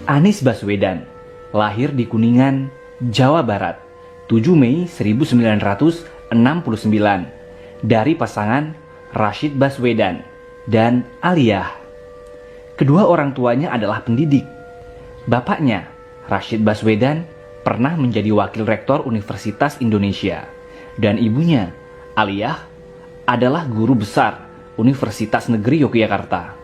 Anies Baswedan lahir di Kuningan, Jawa Barat, 7 Mei 1969 dari pasangan Rashid Baswedan dan Aliyah. Kedua orang tuanya adalah pendidik. Bapaknya, Rashid Baswedan, pernah menjadi wakil rektor Universitas Indonesia, dan ibunya, Aliyah, adalah guru besar Universitas Negeri Yogyakarta.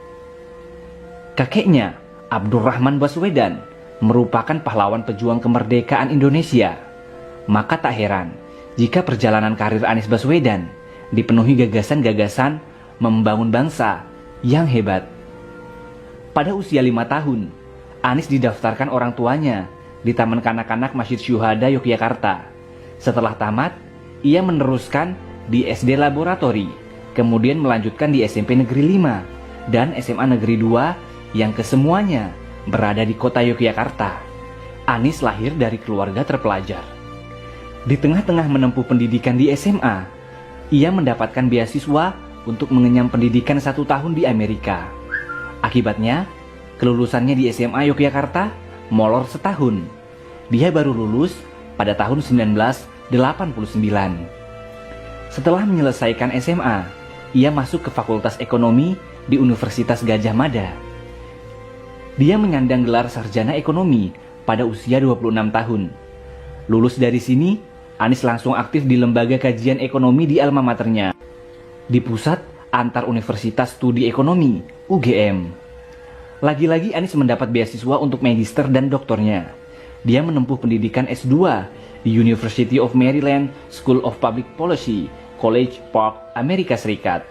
Kakeknya, Abdurrahman Baswedan, merupakan pahlawan pejuang kemerdekaan Indonesia. Maka tak heran jika perjalanan karir Anies Baswedan dipenuhi gagasan-gagasan membangun bangsa yang hebat. Pada usia 5 tahun, Anies didaftarkan orang tuanya di Taman Kanak-kanak Masjid Syuhada Yogyakarta. Setelah tamat, ia meneruskan di SD Laboratori, kemudian melanjutkan di SMP Negeri 5 dan SMA Negeri 2 yang kesemuanya berada di kota Yogyakarta. Anies lahir dari keluarga terpelajar. Di tengah-tengah menempuh pendidikan di SMA, ia mendapatkan beasiswa untuk mengenyam pendidikan 1 tahun di Amerika. Akibatnya, kelulusannya di SMA Yogyakarta molor setahun. Dia baru lulus pada tahun 1989. Setelah menyelesaikan SMA, ia masuk ke Fakultas Ekonomi di Universitas Gadjah Mada. Dia menyandang gelar sarjana ekonomi pada usia 26 tahun. Lulus dari sini, Anies langsung aktif di Lembaga Kajian Ekonomi di alma maternya, di Pusat Antar Universitas Studi Ekonomi, UGM. Lagi-lagi Anies mendapat beasiswa untuk magister dan doktornya. Dia menempuh pendidikan S2 di University of Maryland School of Public Policy, College Park, Amerika Serikat,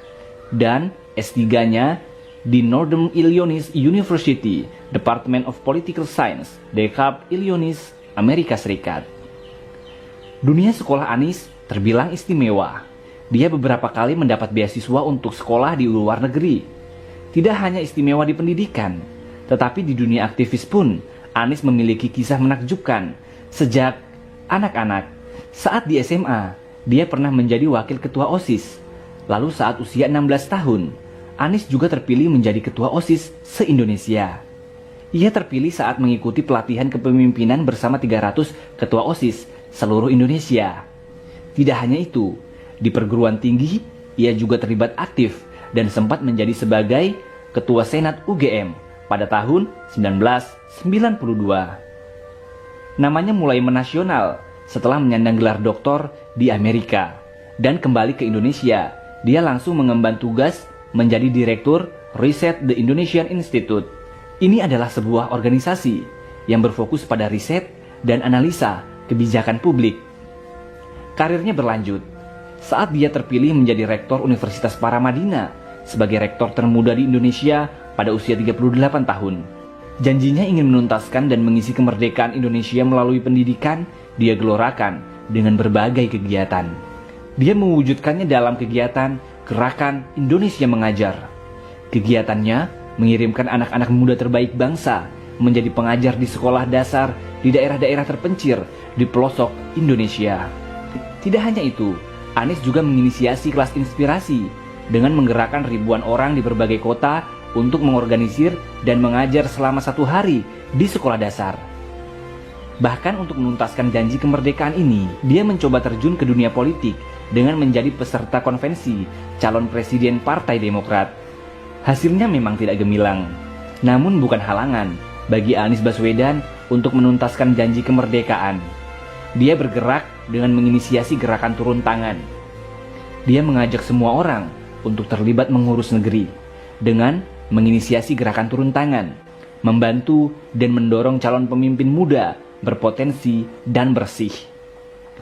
dan S3-nya di Northern Illinois University, Department of Political Science, DeKalb, Illinois, Amerika Serikat. Dunia sekolah Anies terbilang istimewa. Dia beberapa kali mendapat beasiswa untuk sekolah di luar negeri. Tidak hanya istimewa di pendidikan, tetapi di dunia aktivis pun Anies memiliki kisah menakjubkan. Sejak anak-anak, saat di SMA, dia pernah menjadi wakil ketua OSIS. Lalu saat usia 16 tahun, Anies juga terpilih menjadi ketua OSIS se-Indonesia. Ia terpilih saat mengikuti pelatihan kepemimpinan bersama 300 ketua OSIS seluruh Indonesia. Tidak hanya itu, di perguruan tinggi, ia juga terlibat aktif dan sempat menjadi sebagai ketua Senat UGM pada tahun 1992. Namanya mulai menasional setelah menyandang gelar doktor di Amerika. Dan kembali ke Indonesia, dia langsung mengemban tugas menjadi Direktur Riset The Indonesian Institute. Ini adalah sebuah organisasi yang berfokus pada riset dan analisa kebijakan publik. Karirnya berlanjut saat dia terpilih menjadi Rektor Universitas Paramadina sebagai rektor termuda di Indonesia pada usia 38 tahun. Janjinya ingin menuntaskan dan mengisi kemerdekaan Indonesia melalui pendidikan. Dia gelorakan dengan berbagai kegiatan. Dia mewujudkannya dalam kegiatan Gerakan Indonesia Mengajar. Kegiatannya mengirimkan anak-anak muda terbaik bangsa menjadi pengajar di sekolah dasar di daerah-daerah terpencil di pelosok Indonesia. Tidak hanya itu, Anies juga menginisiasi kelas inspirasi dengan menggerakkan ribuan orang di berbagai kota untuk mengorganisir dan mengajar selama 1 hari di sekolah dasar. Bahkan untuk menuntaskan janji kemerdekaan ini, dia mencoba terjun ke dunia politik dengan menjadi peserta konvensi calon presiden Partai Demokrat. Hasilnya memang tidak gemilang, namun bukan halangan bagi Anies Baswedan untuk menuntaskan janji kemerdekaan. Dia bergerak dengan menginisiasi gerakan turun tangan. Dia mengajak semua orang untuk terlibat mengurus negeri dengan menginisiasi gerakan turun tangan, membantu dan mendorong calon pemimpin muda berpotensi dan bersih.